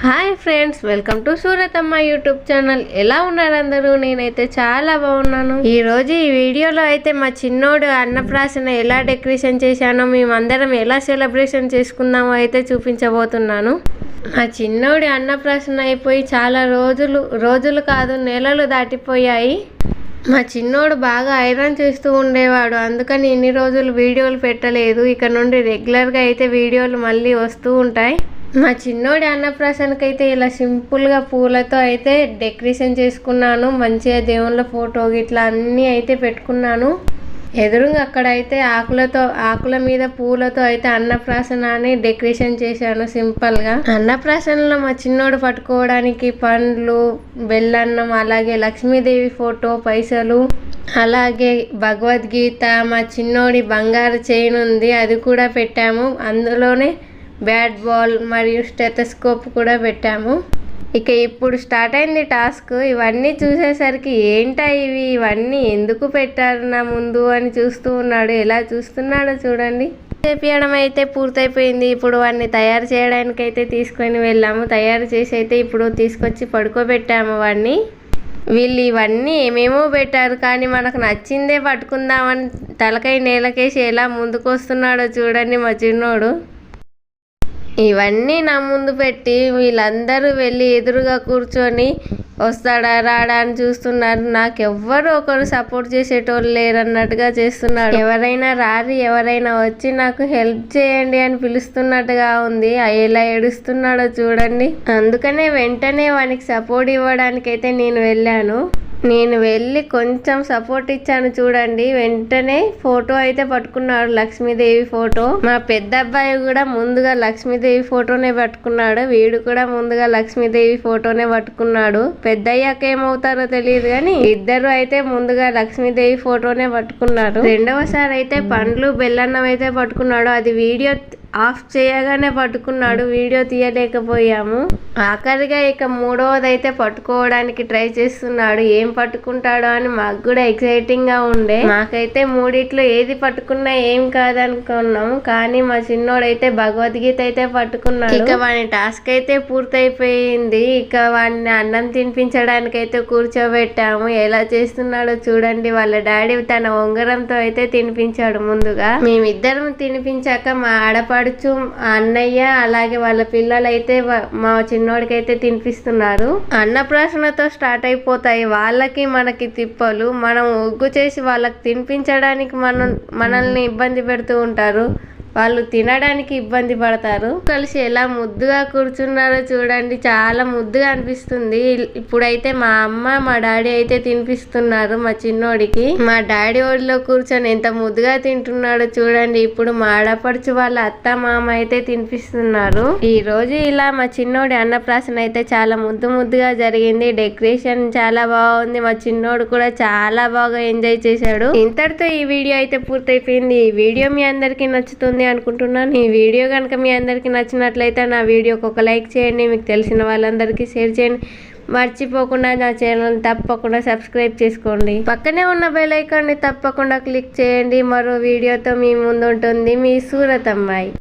Hi friends, welcome to Suratamma YouTube channel. ఎలా ఉన్నారు అందరూ? నేనైతే చాలా బాగున్నాను. ఈరోజు ఈ వీడియోలో అయితే మా చిన్నోడు అన్నప్రాసన ఎలా డెకరేషన్ చేశానో, మేమందరం ఎలా సెలబ్రేషన్ చేసుకుందామో అయితే చూపించబోతున్నాను. మా చిన్నోడి అన్నప్రాసన అయిపోయి చాలా రోజులు కాదు నెలలు దాటిపోయాయి. మా చిన్నోడు బాగా ఐరన్ చేస్తూ ఉండేవాడు, అందుకని ఇన్ని రోజులు వీడియోలు పెట్టలేదు. ఇక నుండి రెగ్యులర్గా అయితే వీడియోలు మళ్ళీ వస్తూ ఉంటాయి. మా చిన్నోడి అన్నప్రాసనకి అయితే ఇలా సింపుల్గా పూలతో అయితే డెకరేషన్ చేసుకున్నాను. మంచిగా దేవుళ్ళ ఫోటో ఇట్లా అన్నీ అయితే పెట్టుకున్నాను. ఎదురుగా అక్కడ అయితే ఆకుల మీద పూలతో అయితే అన్నప్రాసన అని డెకరేషన్ చేశాను సింపుల్గా. అన్నప్రాసనలో మా చిన్నోడు పట్టుకోవడానికి పండ్లు, బెల్లన్నం, అలాగే లక్ష్మీదేవి ఫోటో, పైసలు, అలాగే భగవద్గీత, మా చిన్నోడి బంగారు చైన్ ఉంది అది కూడా పెట్టాము. అందులోనే బ్యాట్ బాల్ మరియు స్టెథోస్కోప్ కూడా పెట్టాము. ఇక ఇప్పుడు స్టార్ట్ అయింది టాస్క్. ఇవన్నీ చూసేసరికి ఏంటా ఇవన్నీ ఎందుకు పెట్టారు నా ముందు అని చూస్తూ ఉన్నాడు. ఎలా చూస్తున్నాడో చూడండి. చేపించడం అయితే పూర్తయిపోయింది. ఇప్పుడు వాడిని తయారు చేయడానికి అయితే తీసుకొని వెళ్ళాము. తయారు చేసి అయితే ఇప్పుడు తీసుకొచ్చి పడుకోబెట్టాము వాడిని. వీళ్ళు ఇవన్నీ ఏమేమో పెట్టారు, కానీ మనకు నచ్చిందే పట్టుకుందామని తలకాయ నేలకేసి ఎలా ముందుకు వస్తున్నాడో చూడండి మా చిన్నోడు. ఇవన్నీ నా ముందు పెట్టి వీళ్ళందరూ వెళ్ళి ఎదురుగా కూర్చొని వస్తాడా రాడా అని చూస్తున్నారు. నాకు ఎవ్వరు ఒకరు సపోర్ట్ చేసేటోళ్ళు లేరన్నట్టుగా చేస్తున్నాడు. ఎవరైనా రారి, ఎవరైనా వచ్చి నాకు హెల్ప్ చేయండి అని పిలుస్తున్నట్టుగా ఉంది. ఎలా ఏడుస్తున్నాడో చూడండి. అందుకనే వెంటనే వానికి సపోర్ట్ ఇవ్వడానికి అయితే నేను వెళ్ళాను. నేను వెళ్ళి కొంచెం సపోర్ట్ ఇచ్చాను చూడండి. వెంటనే ఫోటో అయితే పట్టుకున్నాడు, లక్ష్మీదేవి ఫోటో. మా పెద్ద అబ్బాయి కూడా ముందుగా లక్ష్మీదేవి ఫోటోనే పట్టుకున్నాడు. వీడు కూడా ముందుగా లక్ష్మీదేవి ఫోటోనే పట్టుకున్నాడు. పెద్ద అయ్యాక ఏమవుతారో తెలియదు కానీ ఇద్దరు అయితే ముందుగా లక్ష్మీదేవి ఫోటోనే పట్టుకున్నారు. రెండవసారి అయితే పండ్లు, బెల్లన్నం అయితే పట్టుకున్నాడు. అది వీడియో ఆఫ్ చేయగానే పట్టుకున్నాడు, వీడియో తీయలేకపోయాము. ఆఖరిగా ఇక మూడవది అయితే పట్టుకోవడానికి ట్రై చేస్తున్నాడు. ఏం పట్టుకుంటాడో అని మాకు కూడా ఎక్సైటింగ్ గా ఉండే. మాకైతే మూడిట్లో ఏది పట్టుకున్నా ఏం కాదనుకున్నాము, కానీ మా చిన్నోడైతే భగవద్గీత అయితే పట్టుకున్నాడు. ఇక వాని టాస్క్ అయితే పూర్తయిపోయింది. ఇక వాడిని అన్నం తినిపించడానికి అయితే కూర్చోబెట్టాము. ఎలా చేస్తున్నాడో చూడండి. వాళ్ళ డాడీ తన ఉంగరంతో అయితే తినిపించాడు ముందుగా. మేమిద్దరం తినిపించాక మా ఆడపడుచు, అన్నయ్య, అలాగే వాళ్ళ పిల్లలు అయితే మా చిన్నోడికి అయితే తినిపిస్తున్నారు. అన్నప్రాసనతో స్టార్ట్ అయిపోతాయి వాళ్ళకి మనకి తిప్పలు. మనం ఒగ్గు చేసి వాళ్ళకి తినిపించడానికి మనల్ని ఇబ్బంది పెడుతూ ఉంటారు, వాళ్ళు తినడానికి ఇబ్బంది పడతారు. కలిసి ఎలా ముద్దుగా కూర్చున్నారో చూడండి. చాలా ముద్దుగా అనిపిస్తుంది. ఇప్పుడైతే మా అమ్మ, మా డాడీ అయితే తినిపిస్తున్నారు మా చిన్నోడికి. మా డాడీ ఒడిలో కూర్చొని ఎంత ముద్దుగా తింటున్నాడో చూడండి. ఇప్పుడు మా ఆడపడుచు వాళ్ళ అత్త, మామ అయితే తినిపిస్తున్నారు. ఈ రోజు ఇలా మా చిన్నోడి అన్నప్రాసన అయితే చాలా ముద్దుగా జరిగింది. డెకరేషన్ చాలా బాగుంది. మా చిన్నోడు కూడా చాలా బాగా ఎంజాయ్ చేశాడు. ఇంతటితో ఈ వీడియో అయితే పూర్తయిపోయింది. ఈ వీడియో మీ అందరికీ నచ్చుతుంది అనుకుంటున్నాను. ఈ వీడియో కనుక మీ అందరికీ నచ్చినట్లయితే నా వీడియోకి ఒక లైక్ చేయండి. మీకు తెలిసిన వాళ్ళందరికీ షేర్ చేయండి. మర్చిపోకుండా నా ఛానల్ తప్పకుండా సబ్స్క్రైబ్ చేసుకోండి. పక్కనే ఉన్న బెల్ ఐకాన్ని తప్పకుండా క్లిక్ చేయండి. మరో వీడియోతో మీ ముందు ఉంటుంది మీ సూరతమ్మాయి.